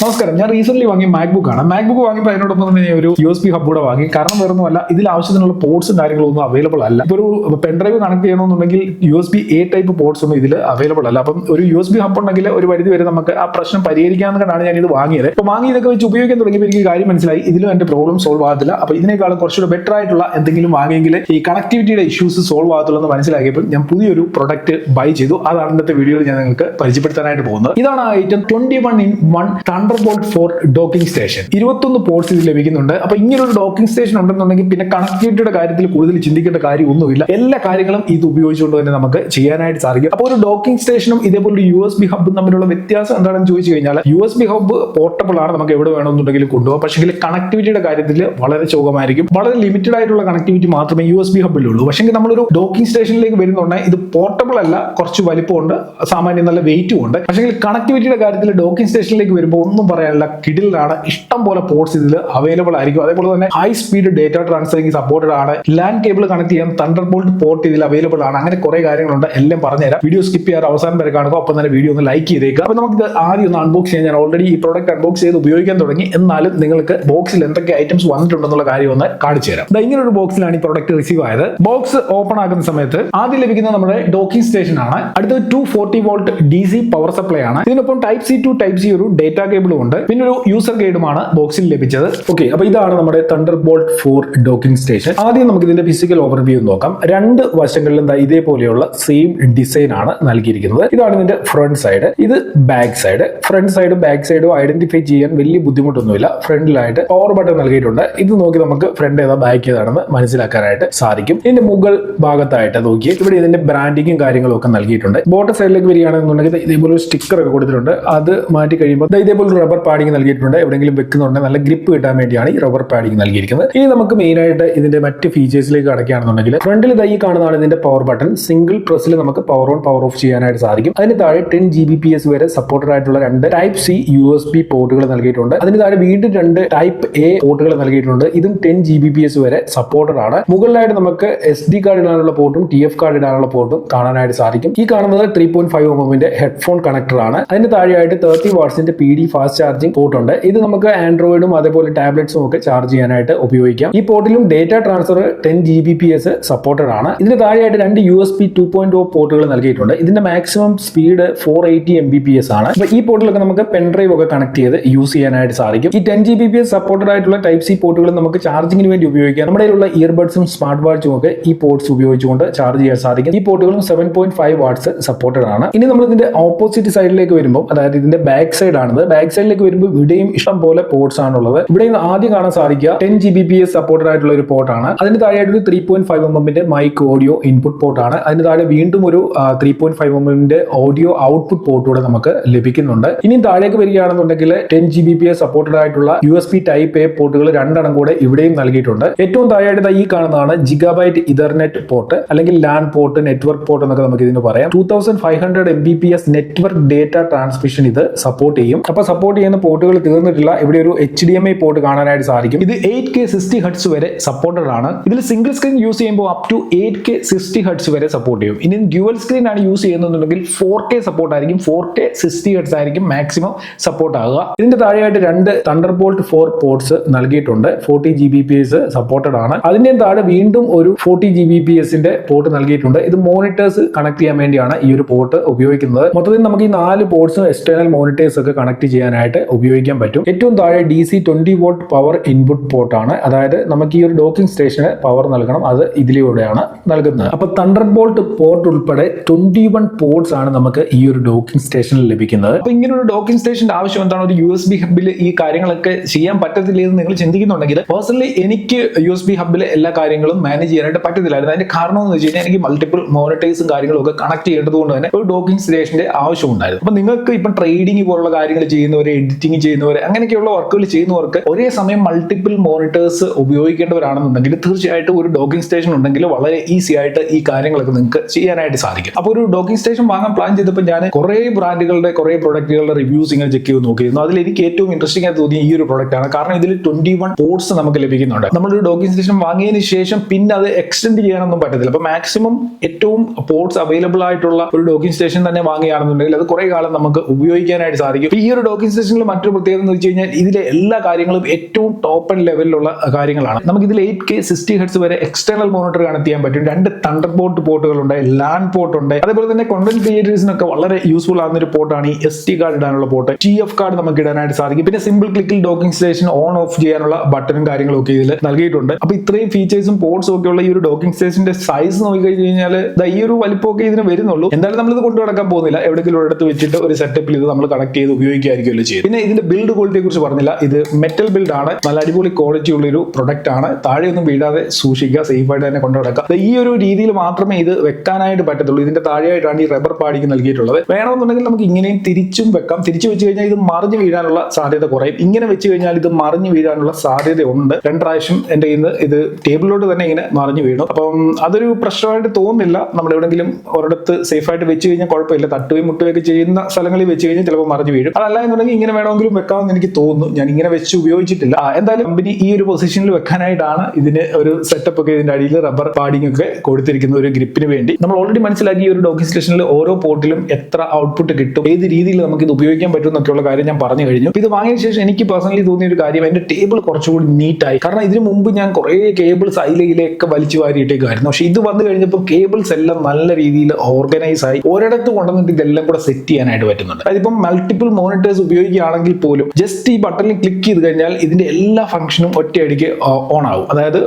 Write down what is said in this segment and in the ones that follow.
നമസ്കാരം. ഞാൻ റീസെന്റ് വാങ്ങിയ മാക്ബുക്ക് ആണ്. മാക്ബുക്ക് വാങ്ങിയപ്പോൾ അതിനോടൊപ്പം തന്നെ ഒരു USB ഹബ് കൂടെ വാങ്ങി. കാരണം വേറൊന്നുമല്ല, ഇതിൽ ആവശ്യത്തിനുള്ള പോർട്സും കാര്യങ്ങളൊന്നും അവൈലബിൾ അല്ല. ഇപ്പോൾ ഒരു പെൻഡ്രൈവ് കണക്ട് ചെയ്യണമെന്നുണ്ടെങ്കിൽ USB-A ടൈപ്പ് പോർട്സ് ഒന്നും ഇതിൽ അവൈലബിൾ അല്ല. അപ്പം ഒരു USB ഹബ് ഉണ്ടെങ്കിൽ ഒരു പരിധി വരെ നമുക്ക് ആ പ്രശ്നം പരിഹരിക്കാമെന്നാണ് ഞാൻ ഇത് വാങ്ങിയത്. അപ്പോൾ വാങ്ങി ഇതൊക്കെ വെച്ച് ഉപയോഗിക്കാൻ തുടങ്ങിയപ്പോൾ എനിക്ക് കാര്യം മനസ്സിലായി, ഇതിലും എന്റെ പ്രോബ്ലം സോൾവ് ആകത്തില്ല. അപ്പോൾ ഇതിനേക്കാളും കുറച്ചുകൂടെ ബെറ്റർ ആയിട്ടുള്ള എന്തെങ്കിലും വാങ്ങിയെങ്കിൽ ഈ കണക്ടിവിറ്റിയുടെ ഇഷ്യൂസ് സോൾവ് ആകത്തുള്ളൂ എന്ന് മനസ്സിലാക്കിയപ്പോൾ ഞാൻ പുതിയൊരു പ്രൊഡക്റ്റ് ബൈ ചെയ്തു. അതാണ് ഇന്നത്തെ വീഡിയോയിൽ ഞാൻ നിങ്ങൾക്ക് പരിചയപ്പെടുത്താനായിട്ട് പോകുന്നത്. ഇതാണ് ആ item 21-in-1 Thunderbolt 4 docking station. 21 ports ഇത് ലഭിക്കുന്നുണ്ട്. അപ്പൊ ഇങ്ങനൊരു ഡോക്കിംഗ് സ്റ്റേഷൻ ഉണ്ടെന്നുണ്ടെങ്കിൽ പിന്നെ കണക്ടിവിറ്റിയുടെ കാര്യത്തിൽ കൂടുതൽ ചിന്തിക്കേണ്ട കാര്യമൊന്നുമില്ല. എല്ലാ കാര്യങ്ങളും ഇത് ഉപയോഗിച്ചുകൊണ്ട് തന്നെ നമുക്ക് ചെയ്യാനായിട്ട് സാധിക്കും. അപ്പോൾ ഒരു ഡോക്കിംഗ് സ്റ്റേഷനും ഇതേപോലെ USB ഹബ്ബും തമ്മിലുള്ള വ്യത്യാസം എന്താണെന്ന് ചോദിച്ചു കഴിഞ്ഞാൽ, USB ഹബ്ബ് പോർട്ടബിൾ ആണ്, നമുക്ക് എവിടെ വേണമെന്നുണ്ടെങ്കിലും കൊണ്ടുപോകാം. പക്ഷേ കണക്ടിവിറ്റിയുടെ കാര്യത്തിൽ വളരെ ചോകമായിരിക്കും. വളരെ ലിമിറ്റഡ് ആയിട്ടുള്ള കണക്ടിവിറ്റി മാത്രമേ USB ഹബ്ബിലുള്ളൂ. പക്ഷേ നമ്മളൊരു ഡോക്കിംഗ് സ്റ്റേഷനിലേക്ക് വരുന്നുണ്ടെങ്കിൽ ഇത് പോർട്ടബിൾ അല്ല, കുറച്ച് വലിപ്പമുണ്ട്, സാമാന്യം നല്ല വെയിറ്റും ഉണ്ട്. പക്ഷേ കണക്ടിവിറ്റിയുടെ കാര്യത്തിൽ ഡോക്കിംഗ് സ്റ്റേഷനിലേക്ക് വരുമ്പോൾ ഒന്നും പറയാനില്ല, കിടിലാണ്. ഇഷ്ടം പോലെ പോർട്സ് ഇതിൽ അവൈലബിൾ ആയിരിക്കും. അതേപോലെ തന്നെ high speed data transferring supported ആണ്. ലാൻഡ് കേബിൾ കണക്ട് ചെയ്യാൻ തണ്ടർബോൾട്ട് പോർട്ട് ഇതിൽ അവൈലബിൾ ആണ്. അങ്ങനെ കുറെ കാര്യങ്ങളുണ്ട്, എല്ലാം പറഞ്ഞുതരാം. വീഡിയോ സ്കിപ്പ് ചെയ്യാറ് അവസാനം വരെ കാണുക. ഒപ്പം തന്നെ വീഡിയോ ഒന്ന് ലൈക്ക് ചെയ്തേക്കുക. അപ്പോൾ നമുക്ക് ഇത് ആദ്യം ഒന്ന് അൺബോക്സ് ചെയ്യാൻ, ഞാൻ ഓൾറെഡി ഈ പ്രോഡക്റ്റ് അൺബോക്സ് ചെയ്ത് ഉപയോഗിക്കാൻ തുടങ്ങി. എന്നാലും നിങ്ങൾക്ക് ബോക്സിൽ എന്തൊക്കെ ഐറ്റംസ് വന്നിട്ടുണ്ടെന്നുള്ള കാര്യം ഒന്ന് കാണിച്ചു തരാം. ഇങ്ങനെ ഒരു ബോക്സിലാണ് ഈ പ്രോഡക്റ്റ് റിസീവ് ആയത്. ബോക്സ് ഓപ്പൺ ആക്കുന്ന സമയത്ത് ആദ്യം ലഭിക്കുന്ന നമ്മുടെ ഡോക്കിംഗ് സ്റ്റേഷൻ ആണ്. അടുത്തത് 240 വോൾട്ട് DC പവർ സപ്ലൈ ആണ്. ഇതിനൊപ്പം Type-C to Type-C ഒരു ഡേറ്റ കേബിളും ഉണ്ട്. പിന്നെ ഒരു യൂസർ ഗൈഡുമാണ് ബോക്സിൽ ലഭിച്ചത്. ഓക്കെ, അപ്പൊ ഇതാണ് നമ്മുടെ Thunderbolt 4 ഡോക്കിംഗ് സ്റ്റേഷൻ. ആദ്യം നമുക്ക് ഇതിന്റെ ഫിസിക്കൽ ഓവർവ്യൂ നോക്കാം. രണ്ട് വശങ്ങളിലും ഇതേപോലെയുള്ള സെയിം ഡിസൈൻ ആണ് നൽകിയിരിക്കുന്നത്. ഇതാണ് ഇതിന്റെ ഫ്രണ്ട് സൈഡ്, ഇത് ബാക്ക് സൈഡ്. ഫ്രണ്ട് സൈഡും ബാക്ക് സൈഡും ഐഡന്റിഫൈ ചെയ്യാൻ വലിയ ബുദ്ധിമുട്ടൊന്നുമില്ല. ഫ്രണ്ടിലായിട്ട് പവർ ബട്ടൺ നൽകിയിട്ടുണ്ട്. ഇത് നോക്കി നമുക്ക് ഫ്രണ്ട് ഏതാ ബാക്ക് ഏതാണെന്ന് മനസ്സിലാക്കാനായിട്ട് സാധിക്കും. ഇതിന്റെ മുകൾ ഭാഗത്തായിട്ട് നോക്കി ഇവിടെ ഇതിന്റെ ബ്രാൻഡിങ്ങും കാര്യങ്ങളും ഒക്കെ നൽകിയിട്ടുണ്ട്. ബോട്ടം സൈഡിലേക്ക് വരികയാണെന്നുണ്ടെങ്കിൽ ഇതേപോലെ ഒരു സ്റ്റിക്കർ ഒക്കെ കൊടുത്തിട്ടുണ്ട്. അത് മാറ്റി കഴിയുമ്പോൾ ഇതേപോലെ ഒരു റബ്ബർ പാഡിങ് നൽകിയിട്ടുണ്ട്. എവിടെയെങ്കിലും വെക്കുന്നുണ്ടെങ്കിൽ നല്ല ഗ്രിപ്പ് കിട്ടാൻ വേണ്ടിയാണ് ഈ റബ്ബർ പാഡിങ് നൽകിയിരിക്കുന്നത്. ഇനി നമുക്ക് മെയിൻ ആയിട്ട് ഇതിന്റെ മറ്റ് ഫീച്ചേഴ്സിലേക്ക് കടക്കുകയാണെന്നുണ്ടെങ്കിൽ ഫ്രണ്ടിൽ ഈ കാണുന്നതാണ് ഇതിന്റെ പവർ ബട്ടൺ. സിംഗിൾ പ്രസ്സിൽ നമുക്ക് പവർ ഓൺ പവർ ഓഫ് ചെയ്യാനായിട്ട് സാധിക്കും. അതിന് താഴെ 10 Gbps വരെ സപ്പോർട്ടഡ് ആയിട്ടുള്ള 2 Type-C USB പോർട്ടുകൾ നൽകിയിട്ടുണ്ട്. അതിന് താഴെ വീണ്ടും 2 Type-A പോർട്ടുകൾ നൽകിയിട്ടുണ്ട്. ഇതും 10 Gbps വരെ സപ്പോർട്ടഡ് ആണ്. മുകളിലായിട്ട് നമുക്ക് SD കാർഡ് ഇടാനുള്ള പോർട്ടും TF കാർഡ് ഇടാനുള്ള പോർട്ടും കാണാനായിട്ട് സാധിക്കും. ഈ കാണുന്നത് 3.5 mm ഹെഡ്ഫോൺ കണക്ടർ ആണ്. അതിന് താഴെയായിട്ട് 30 വാട്ട്സിന്റെ PD ഫാസ്റ്റ് ചാർജിംഗ് പോർട്ട് ഉണ്ട്. ഇത് നമുക്ക് ആൻഡ്രോയിഡും അതേപോലെ ടാബ്ലറ്റ്സും ഒക്കെ ചാർജ് ചെയ്യാനായിട്ട് ഉപയോഗിക്കാം. ഈ പോർട്ടിലും ഡേറ്റ ട്രാൻസ്ഫർ 10 Gbps സപ്പോർട്ടഡ് ആണ്. ഇതിന് താഴെയായിട്ട് 2 USB 2.0 പോർട്ടുകൾ നൽകിയിട്ടുണ്ട്. ഇതിന്റെ മാക്സിമം സ്പീഡ് 480 Mbps ആണ്. അപ്പൊ ഈ പോർട്ടിലൊക്കെ നമുക്ക് പെൻഡ്രൈവ് ഒക്കെ കണക്ട് ചെയ്ത് യൂസ് ചെയ്യാനായിട്ട് സാധിക്കും. ഈ 10 Gbps സപ്പോർട്ടഡ് ആയിട്ടുള്ള Type-C പോർട്ടുകൾ നമുക്ക് ചാർജിങ്ങിന് വേണ്ടി ഉപയോഗിക്കാം. നമ്മുടെ കയ്യിലുള്ള ഇയർബഡ്സും സ്മാർട്ട് വാച്ചും ഒക്കെ ഈ പോർട്സ് ഉപയോഗിച്ചുകൊണ്ട് ചാർജ് ചെയ്യാൻ സാധിക്കും. ഈ പോർട്ടുകളും 7.5 വാട്ട്സ് സപ്പോർട്ടഡ് ആണ്. ഇനി നമ്മൾ ഇതിന്റെ ഓപ്പോസിറ്റ് സൈഡിലേക്ക് വരുമ്പോൾ, അതായത് ഇതിന്റെ ബാക്ക് സൈഡ് ആണത്. ബാക്ക് സൈഡിലേക്ക് വരുമ്പോൾ ഇവിടെയും ഇഷ്ടം പോലെ പോർട്സ് ആണുള്ളത്. ഇവിടെ ആദ്യം കാണാൻ സാധിക്കുക 10 Gbps സപ്പോർട്ടഡ് ആയിട്ടുള്ള ഒരു പോർട്ടാണ്. അതിന് താഴെയായിട്ട് ഒരു 3.5 mm മൈക്ക് ഓഡിയോ ഇൻപുട്ട് പോർട്ടാണ്. അതിന് താഴെ വീണ്ടും ഒരു 3.5 mm ഓഡിയോ ഔട്ട്പുട്ട് പോർട്ട് കൂടെ നമുക്ക് ലഭിക്കുന്നുണ്ട്. ഇനിയും താഴേക്ക് വരികയാണെന്നുണ്ടെങ്കിൽ 10 Gbps സപ്പോർട്ടഡ് ആയിട്ടുള്ള USB Type-A പോർട്ടുകൾ 2 കൂടെ ഇവിടെയും നൽകിയിട്ടുണ്ട്. ഏറ്റവും താഴെയായിട്ട് ഈ കാണുന്നതാണ് ഗിഗാബൈറ്റ് ഇഥർനെറ്റ് പോർട്ട്, അല്ലെങ്കിൽ ലാൻ പോർട്ട്, നെറ്റ്വർക്ക് പോർട്ട് എന്നൊക്കെ നമുക്ക് ഇതിന് പറയാം. 2500 Mbps നെറ്റ്വർക്ക് ഡേറ്റ ട്രാൻസ്മിഷൻ ഇത് സപ്പോർട്ട് ചെയ്യും. അപ്പൊ സപ്പോർട്ട് ചെയ്യുന്ന പോർട്ടുകൾ തീർന്നിട്ടില്ല. ഇവിടെ ഒരു HDMI പോർട്ട് കാണാനായിട്ട് സാധിക്കും. ഇത് 8K 60 Hz വരെ സപ്പോർട്ടഡ് ആണ്. ഇതിൽ സിംഗിൾ സ്ക്രീൻ യൂസ് ചെയ്യുമ്പോൾ അപ് ടു 8K 60 Hz വരെ സപ്പോർട്ട് ചെയ്യും. ഇനി ഡ്യുവൽ സ്ക്രീൻ ആണ് യൂസ് ചെയ്യുന്നുണ്ടെങ്കിൽ 4K സപ്പോർട്ട് ആയിരിക്കും. 4K 60 Hz ആയിരിക്കും മാക്സിമം സപ്പോർട്ട് ആകുക. ഇതിന്റെ താഴെയായിട്ട് 2 Thunderbolt 4 പോർട്സ് നൽകിയിട്ടുണ്ട്. 40 Gbps സപ്പോർട്ടഡ് ആണ്. അതിന്റെ താഴെ വീണ്ടും ഒരു 40 Gbps പോർട്ട് നൽകിയിട്ടുണ്ട്. ഇത് മോണിറ്റേഴ്സ് കണക്ട് ചെയ്യാൻ വേണ്ടിയാണ് ഈ ഒരു പോർട്ട് ഉപയോഗിക്കുന്നത്. മൊത്തത്തിൽ നമുക്ക് ഈ 4 പോർട്സും എക്സ്റ്റേണൽ മോണിറ്റേഴ്സ് ഒക്കെ കണക്ട് ചെയ്യാനായിട്ട് ഉപയോഗിക്കാൻ പറ്റും. ഏറ്റവും താഴെ DC 20 വോൾട്ട് പവർ ഇൻപുട്ട് പോർട്ടാണ്. അതായത് നമുക്ക് ഈ ഒരു ഡോക്കിംഗ് സ്റ്റേഷന് പവർ നൽകണം, അത് ഇതിലൂടെയാണ് നൽകുന്നത്. അപ്പൊ Thunderbolt പോർട്ട് ഉൾപ്പെടെ 21 പോർട്സ് ആണ് നമുക്ക് ഈ ഒരു ഡോക്കിംഗ് സ്റ്റേഷനിൽ ലഭിക്കുന്നത്. അപ്പൊ ഇങ്ങനെ ഒരു ഡോക്കിംഗ് സ്റ്റേഷന്റെ ആവശ്യം എന്താണ്? ഒരു USB ഹബിൽ ഈ കാര്യങ്ങളൊക്കെ ചെയ്യാൻ പറ്റത്തില്ല എന്ന് നിങ്ങൾ ചിന്തിക്കുന്നുണ്ടെങ്കിൽ, പേഴ്സണലി എനിക്ക് USB ഹബിൽ എല്ലാ കാര്യങ്ങളും മാനേജ് ചെയ്യാനായിട്ട് പറ്റത്തില്ലായിരുന്നു. അതിന്റെ കാരണം എന്ന് വെച്ച് കഴിഞ്ഞാൽ എനിക്ക് മൾട്ടിപ്പിൾ മോണിറ്റൈസും കാര്യങ്ങളും ഒക്കെ കണക്ട് ചെയ്യേണ്ടത് കൊണ്ട് തന്നെ ഒരു ഡോക്കിംഗ് സ്റ്റേഷന്റെ ആവശ്യം ഉണ്ടായിരുന്നു. അപ്പൊ നിങ്ങൾക്ക് ഇപ്പം ട്രേഡിംഗ് പോലുള്ള കാര്യങ്ങൾ ചെയ്യുന്നവർ, എഡിറ്റിംഗ് ചെയ്യുന്നവർ, അങ്ങനെയൊക്കെയുള്ള വർക്കുകൾ ചെയ്യുന്നവർക്ക് ഒരേ സമയം മൾട്ടിപ്പിൾ മോണിറ്റേഴ്സ് ഉപയോഗിക്കേണ്ടവരാണെന്നുണ്ടെങ്കിൽ തീർച്ചയായിട്ടും ഒരു ഡോക്കിംഗ് സ്റ്റേഷൻ ഉണ്ടെങ്കിൽ വളരെ ഈസി ആയിട്ട് ഈ കാര്യങ്ങളൊക്കെ നിങ്ങൾക്ക് ചെയ്യാനായിട്ട് സാധിക്കും. അപ്പോൾ ഒരു ഡോക്കിംഗ് സ്റ്റേഷൻ വാങ്ങാൻ പ്ലാൻ ചെയ്തപ്പോൾ ഞാൻ കുറെ ബ്രാൻഡുകളുടെ കുറെ പ്രൊഡക്റ്റുകളുടെ റിവ്യൂസ് ഇങ്ങനെ ചെക്ക് ചെയ്ത് നോക്കിയിരുന്നു. അതിൽ എനിക്ക് ഏറ്റവും ഇൻട്രസ്റ്റിംഗ് ആയി തോന്നിയ ഈ ഒരു പ്രൊഡക്റ്റ് ആണ്. കാരണം ഇതിൽ 21 പോർട്സ് നമുക്ക് ലഭിക്കുന്നുണ്ട്. നമ്മളൊരു ഡോക്കിംഗ് സ്റ്റേഷൻ വാങ്ങിയതിന് ശേഷം പിന്നെ അത് എക്സ്റ്റെൻഡ് ചെയ്യാനൊന്നും പറ്റത്തില്ല. അപ്പൊ മാക്സിമം ഏറ്റവും പോർട്സ് അവൈലബിൾ ആയിട്ടുള്ള ഒരു ഡോക്കിംഗ് സ്റ്റേഷൻ തന്നെ വാങ്ങുകയാണെന്നുണ്ടെങ്കിൽ അത് കുറെ കാലം നമുക്ക് ഉപയോഗിക്കാനായിട്ട് സാധിക്കും. ഈ ഒരു ഡോക്കിംഗ് ഡോക്കിംഗ് സ്റ്റേഷനിൽ മറ്റൊരു പ്രത്യേകത എന്ന് വെച്ച് കഴിഞ്ഞാൽ ഇതിലെ എല്ലാ കാര്യങ്ങളും ഏറ്റവും ടോപ്പ് ആൻഡ് ലെവലിലുള്ള കാര്യങ്ങളാണ്. നമുക്ക് ഇതിൽ 8K 60 Hz വരെ എക്സ്റ്റേണൽ മോണിറ്റർ കണക്ട് ചെയ്യാൻ പറ്റും. 2 തണ്ടർബോൾട്ട് പോർട്ടുകളുണ്ട്, LAN പോർട്ട് ഉണ്ട്. അതേപോലെ തന്നെ കോണ്ടന്റ് ക്രിയേറ്റേഴ്സിനൊക്കെ വളരെ യൂസ്ഫുൾ ആകുന്ന ഒരു പോർട്ടാണ് ഈ SD കാർഡ് ഇടാനുള്ള പോർട്ട്. TF കാർഡ് നമുക്ക് ഇടാനായിട്ട് സാധിക്കും. പിന്നെ സിമ്പിൾ ക്ലിക്കിൽ ഡോക്കിംഗ് സ്റ്റേഷൻ ഓൺ ഓഫ് ചെയ്യാനുള്ള ബട്ടണും കാര്യങ്ങളും ഒക്കെ ഇതിൽ നൽകിയിട്ടുണ്ട്. അപ്പൊ ഇത്രയും ഫീച്ചേഴ്സും പോർട്സും ഒക്കെ ഉള്ള ഈ ഒരു ഡോക്കിംഗ് സ്റ്റേഷന്റെ സൈസ് നോക്കി കഴിഞ്ഞാൽ ഈ ഒരു വലിപ്പമൊക്കെ ഇതിന് വരുന്നുള്ളൂ. എന്തായാലും നമ്മളിത് കൊണ്ടു നടക്കാൻ പോകുന്നില്ല. എവിടെയെങ്കിലും ഒരിടത്ത് വെച്ചിട്ട് ഒരു സെറ്റപ്പിൽ ഇത് നമ്മൾ കണക്ട് ചെയ്ത് ഉപയോഗിക്കായിരിക്കുമല്ലോ ചെയ്യും. പിന്നെ ഇതിന്റെ ബിൽഡ് ക്വാളിറ്റിയെ കുറിച്ച് പറഞ്ഞില്ല. ഇത് മെറ്റൽ ബിൽഡ് ആണ്, നല്ല അടിപൊളി ക്വാളിറ്റി ഉള്ള ഒരു പ്രൊഡക്റ്റ് ആണ്. താഴെയൊന്നും വീഴാതെ സൂക്ഷിക്കുക, സേഫ് ആയിട്ട് തന്നെ കൊണ്ടു നടക്കുക. ഈ ഒരു രീതിയിൽ മാത്രമേ ഇത് വെക്കാനായിട്ട് പറ്റത്തുള്ളൂ. ഇതിന്റെ താഴെയായിട്ടാണ് ഈ റബ്ബർ പാഡിക്ക് നൽകിയിട്ടുള്ളത്. വേണമെന്നുണ്ടെങ്കിൽ നമുക്ക് ഇങ്ങനെയും തിരിച്ചും വെക്കാം. തിരിച്ചു വെച്ച് കഴിഞ്ഞാൽ ഇത് മറിഞ്ഞു വീഴാനുള്ള സാധ്യത കുറയും. ഇങ്ങനെ വെച്ച് കഴിഞ്ഞാൽ ഇത് മറിഞ്ഞു വീഴാനുള്ള സാധ്യതയുണ്ട്. 2 പ്രാവശ്യം എന്റെ കയ്യിൽ നിന്ന് ഇത് ടേബിളിലോട്ട് തന്നെ ഇങ്ങനെ മറിഞ്ഞു വീണു. അപ്പം അതൊരു പ്രശ്നമായിട്ട് തോന്നുന്നില്ല. നമ്മൾ എവിടെയെങ്കിലും ഒരിടത്ത് സേഫ് ആയിട്ട് വെച്ച് കഴിഞ്ഞാൽ കുഴപ്പമില്ല. തട്ടുകയും മുട്ടുകയൊക്കെ ചെയ്യുന്ന സ്ഥലങ്ങളിൽ വെച്ച് കഴിഞ്ഞാൽ ചിലപ്പോൾ മറിഞ്ഞു വീഴും. അതല്ല എന്നുണ്ടെങ്കിൽ ഇങ്ങനെ വേണമെങ്കിലും വെക്കാമെന്ന് എനിക്ക് തോന്നുന്നു. ഞാൻ ഇങ്ങനെ വെച്ച് ഉപയോഗിച്ചിട്ടില്ല. എന്തായാലും കമ്പനി ഈ ഒരു പൊസിഷനിൽ വെക്കാനായിട്ടാണ് ഇതിന് ഒരു സെറ്റപ്പ് ഒക്കെ ഇതിന്റെ അടിയിൽ റബ്ബർ പാഡിംഗ് ഒക്കെ കൊടുത്തിരിക്കുന്ന ഒരു ഗ്രിപ്പിന് വേണ്ടി. നമ്മൾ ഓൾറെഡി മനസ്സിലാക്കി ഈ ഒരു ഡോക്കിംഗ് സ്റ്റേഷനിൽ ഓരോ പോർട്ടിലും എത്ര ഔട്ട്പുട്ട് കിട്ടും, ഏത് രീതിയിൽ നമുക്ക് ഇത് ഉപയോഗിക്കാൻ പറ്റും എന്നൊക്കെയുള്ള കാര്യം ഞാൻ പറഞ്ഞു കഴിഞ്ഞു. ഇത് വാങ്ങിയ ശേഷം എനിക്ക് പേഴ്സണലി തോന്നിയ ഒരു കാര്യം, എന്റെ ടേബിൾ കുറച്ചുകൂടി നീറ്റായി. കാരണം ഇതിനു മുമ്പ് ഞാൻ കുറെ കേബിൾസ് അതിലേക്ക് വലിച്ചു വാരിയിട്ടേക്കായിരുന്നു. പക്ഷെ ഇത് വന്നു കഴിഞ്ഞപ്പോൾ കേബിൾസ് എല്ലാം നല്ല രീതിയിൽ ഓർഗനൈസ് ആയി ഒരിടത്ത് കൊണ്ടുവന്നിട്ട് ഇതെല്ലാം കൂടെ സെറ്റ് ചെയ്യാനായിട്ട് പറ്റുന്നുണ്ട്. അതിപ്പം മൾട്ടിപ്പിൾ മോണിറ്റേഴ്സ് ഉപയോഗിക്കുകയാണെങ്കിൽ പോലും ജസ്റ്റ് ഈ ബട്ടണിൽ ക്ലിക്ക് ചെയ്ത് കഴിഞ്ഞാൽ ഇതിന്റെ എല്ലാ ഫംഗ്ഷനും ഒറ്റയടിക്ക് ഓൺ ആവും. അതായത്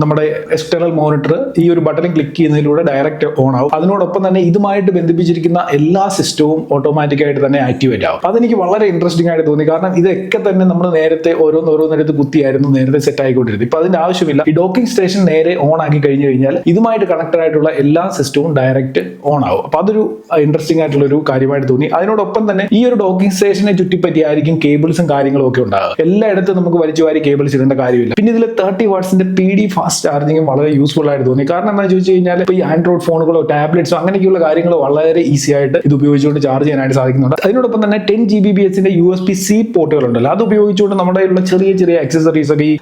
നമ്മുടെ എക്സ്റ്റേണൽ മോണിറ്റർ ഈ ഒരു ബട്ടണിൽ ക്ലിക്ക് ചെയ്യുന്നതിലൂടെ ഡയറക്റ്റ് ഓൺ ആവും. അതിനോടൊപ്പം തന്നെ ഇതുമായിട്ട് ബന്ധിപ്പിച്ചിരിക്കുന്ന എല്ലാ സിസ്റ്റവും ഓട്ടോമാറ്റിക് ആയിട്ട് തന്നെ ആക്ടിവേറ്റ് ആവും. അതെനിക്ക് വളരെ ഇൻട്രസ്റ്റിംഗ് ആയിട്ട് തോന്നി. കാരണം ഇതൊക്കെ തന്നെ നമ്മൾ നേരത്തെ ഓരോന്നോരോന്നെടുത്ത് കുത്തിയായിരുന്നു നേരത്തെ സെറ്റ് ആയിക്കൊണ്ടിരുന്നത്. ഇപ്പൊ അതിന്റെ ആവശ്യമില്ല. ഈ ഡോക്കിംഗ് സ്റ്റേഷൻ നേരെ ഓൺ ആക്കി കഴിഞ്ഞു കഴിഞ്ഞാൽ ഇതുമായിട്ട് കണക്റ്റഡ് ആയിട്ടുള്ള എല്ലാ സിസ്റ്റവും ഡയറക്റ്റ് ഓൺ ആവും. അപ്പൊ അതൊരു ഇൻട്രസ്റ്റിംഗ് ആയിട്ടുള്ള ഒരു കാര്യമായിട്ട് തോന്നി. അതിനോടൊപ്പം തന്നെ ഈ ഒരു ഡോക്കിംഗ് സ്റ്റേഷനെ ചുറ്റിപ്പറ്റിയായിരിക്കും കേബിൾസും കാര്യങ്ങളും ഒക്കെ ഉണ്ടാകുക. എല്ലായിടത്തും നമുക്ക് വലിച്ചു വാരി കേബിൾസ് ഇടേണ്ട കാര്യമില്ല. പിന്നെ ഇതിൽ 30 വാട്ട്സിന്റെ PD ഫാസ്റ്റ് ചാർജിങ്ങും വളരെ യൂസ്ഫുൾ ആയിട്ട് തോന്നി. കാരണം എന്താണെന്ന് ചോദിച്ചു കഴിഞ്ഞാൽ ഇപ്പൊ ഈ ആൻഡ്രോയിഡ് ഫോണുകളോ ടാബ്ലറ്റ്സോ അങ്ങനെയൊക്കെയുള്ള കാര്യങ്ങൾ വളരെ ഈസി ആയിട്ട് ഇത് ഉപയോഗിച്ചുകൊണ്ട് ചാർജ് ചെയ്യാനായിട്ട് സാധിക്കുന്നുണ്ട്. അതിനോടൊപ്പം തന്നെ 10 Gbps USB-C പോർട്ടുകളുണ്ടല്ലോ, അത് ഉപയോഗിച്ചുകൊണ്ട് നമ്മുടെ ചെറിയ ചെറിയ ആക്സസറീസ് ഒക്കെ, ഈ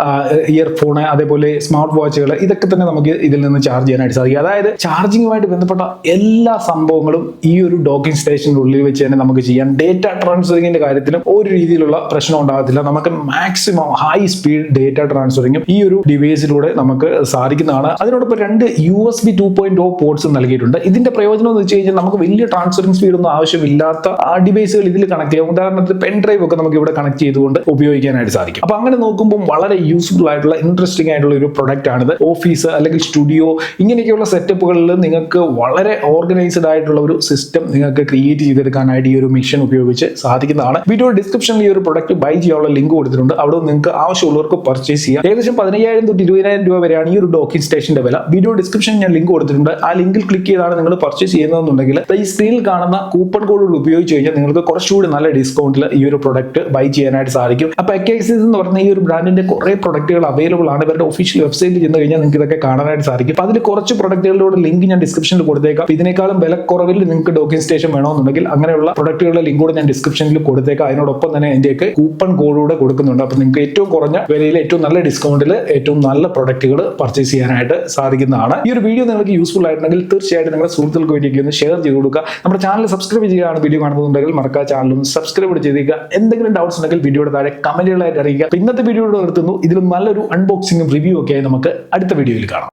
ഇയർഫോൺ, അതേപോലെ സ്മാർട്ട് വാച്ചുകൾ, ഇതൊക്കെ തന്നെ നമുക്ക് ഇതിൽ നിന്ന് ചാർജ് ചെയ്യാനായിട്ട് സാധിക്കും. അതായത് ചാർജിങ്ങുമായിട്ട് ബന്ധപ്പെട്ട എല്ലാ സംഭവങ്ങളും ഈ ഒരു ഡോക്കിംഗ് സ്റ്റേഷൻ്റെ ഉള്ളിൽ വെച്ച് തന്നെ നമുക്ക് ചെയ്യാം. ഡേറ്റ ട്രാൻസ്ഫറിങ്ങിന്റെ കാര്യത്തിലും ഒരു രീതിയിലുള്ള പ്രശ്നം ഉണ്ടാകത്തില്ല. നമുക്ക് മാക്സിമം ഹൈ സ്പീഡ് ഡേറ്റ ട്രാൻസ്ഫറിങ്ങും ഈ ഒരു ഡിവൈസിലൂടെ നമുക്ക് സാധിക്കുന്നതാണ്. അതിനോടൊപ്പം 2 USB 2.0 പോർട്സും നൽകിയിട്ടുണ്ട്. ഇതിന്റെ പ്രയോജനം എന്ന് വെച്ച് കഴിഞ്ഞാൽ നമുക്ക് വലിയ ട്രാൻസ്ഫറിംഗ് സ്പീഡ് ഒന്നും ആവശ്യമില്ലാത്ത ഡിവൈസുകൾ ഇതിൽ കണക്ട് ചെയ്യാം. ഉദാഹരണത്തിന് പെൻ ഡ്രൈവ് ഒക്കെ നമുക്ക് ഇവിടെ കണക്ട് ചെയ്തുകൊണ്ട് ഉപയോഗിക്കാനായിട്ട് സാധിക്കും. അപ്പൊ അങ്ങനെ നോക്കുമ്പോൾ വളരെ യൂസ്ഫുൾ ആയിട്ടുള്ള ഇൻട്രസ്റ്റിംഗ് ആയിട്ടുള്ള ഒരു പ്രൊഡക്റ്റ് ആണിത്. ഓഫീസ് അല്ലെങ്കിൽ സ്റ്റുഡിയോ ഇങ്ങനെയൊക്കെയുള്ള സെറ്റപ്പുകളിൽ നിങ്ങൾക്ക് വളരെ ഓർഗനൈസ്ഡ് ആയിട്ടുള്ള ഒരു സിസ്റ്റം നിങ്ങൾക്ക് ക്രിയേറ്റ് ചെയ്തെടുക്കാനായിട്ട് ഈ ഒരു മിഷൻ ഉപയോഗിച്ച് സാധിക്കുന്നതാണ്. വീഡിയോ ഡിസ്ക്രിപ്ഷനിൽ ഈ ഒരു പ്രൊഡക്റ്റ് ബൈ ചെയ്യാനുള്ള ലിങ്ക് കൊടുത്തിട്ടുണ്ട്. അവിടെ നിങ്ങൾക്ക് ആവശ്യമുള്ളവർക്ക് പർച്ചേസ് ചെയ്യാം. ഏകദേശം 15,000 തൊട്ട് 20,000 രൂപ വരെയാണ് ഈ ഒരു ഡോക്കിംഗ് സ്റ്റേഷന്റെ വില. വീഡിയോ ഡിസ്ക്രിപ്ഷനിൽ ഞാൻ ലിങ്ക് കൊടുത്തിട്ടുണ്ട്. ആ ലിങ്കിൽ ക്ലിക്ക് ചെയ്താണ് നിങ്ങൾ പർച്ചേസ് ചെയ്യുന്നതെന്നുണ്ടെങ്കിൽ ഈ സ്ക്രീനിൽ കാണുന്ന കൂപ്പൺ കോഡുകൾ ഉപയോഗിച്ച് കഴിഞ്ഞാൽ നിങ്ങൾക്ക് കുറച്ചുകൂടി നല്ല ഡിസ്കൗണ്ടിൽ ഈ ഒരു പ്രൊഡക്റ്റ് ബൈ ചെയ്യാനായിട്ട് സാധിക്കും. അപ്പൊ എക്സൈസ് എന്ന് പറഞ്ഞ ഈ ഒരു ബ്രാൻഡിന്റെ കുറെ പ്രൊഡക്റ്റുകൾ അവൈലബിൾ ആണ്. ഇവരുടെ ഒഫീഷ്യൽ വെബ്സൈറ്റിൽ ചെന്ന് കഴിഞ്ഞാൽ നിങ്ങൾക്ക് ഇതൊക്കെ കാണാനായിട്ട് സാധിക്കും. അപ്പൊ അതിൽ കുറച്ച് പ്രൊഡക്റ്റുകളുടെ ലിങ്ക് ഞാൻ ഡിസ്ക്രിപ്ഷനിൽ കൊടുത്തേക്കാം. ഇതിനേക്കാളും വില കുറവിൽ നിങ്ങൾക്ക് ഡോക്കിംഗ് സ്റ്റേഷൻ വേണമെന്നുണ്ടെങ്കിൽ അങ്ങനെയുള്ള പ്രൊഡക്റ്റുകളുടെ ലിങ്ക് കൂടെ ഞാൻ ഡിസ്ക്രിപ്ഷനിൽ കൊടുത്തേക്കാം. അതിനോടൊപ്പം തന്നെ എന്റെയൊക്കെ കൂപ്പൺ കോഡ് കൂടെ കൊടുക്കുന്നുണ്ട്. അപ്പൊ നിങ്ങൾക്ക് ഏറ്റവും കുറഞ്ഞ വിലയിൽ ഏറ്റവും നല്ല ഡിസ്കൗണ്ടിൽ ഏറ്റവും നല്ല പ്രൊഡക്റ്റുകൾ പർച്ചേസ് ചെയ്യാനായിട്ട് സാധിക്കുന്നതാണ്. ഈ ഒരു വീഡിയോ നിങ്ങൾക്ക് യൂസ്ഫുൾ ആയിട്ടുണ്ടെങ്കിൽ തീർച്ചയായിട്ടും നിങ്ങളുടെ സുഹൃത്തുക്കൾക്ക് വേണ്ടിയൊക്കെ ഒന്ന് ഷെയർ ചെയ്ത് കൊടുക്കുക. നമ്മുടെ ചാനൽ സബ്സ്ക്രൈബ് ചെയ്യുകയാണ് വീഡിയോ കാണുന്നുണ്ടെങ്കിൽ മറക്കാ ചാനലും സബ്സ്ക്രൈബ് ചെയ്തേക്കുക. എന്തെങ്കിലും ഡൗട്ട്സ് ഉണ്ടെങ്കിൽ വീഡിയോയുടെ താഴെ കമന്റുകളായിട്ട് അറിയിക്കുക. ഇന്നത്തെ വീഡിയോ നിർത്തുന്നു. ഇതിലും നല്ലൊരു അൺബോക്സിംഗും റിവ്യൂ ഒക്കെ ആയി നമുക്ക് അടുത്ത വീഡിയോയിൽ കാണാം.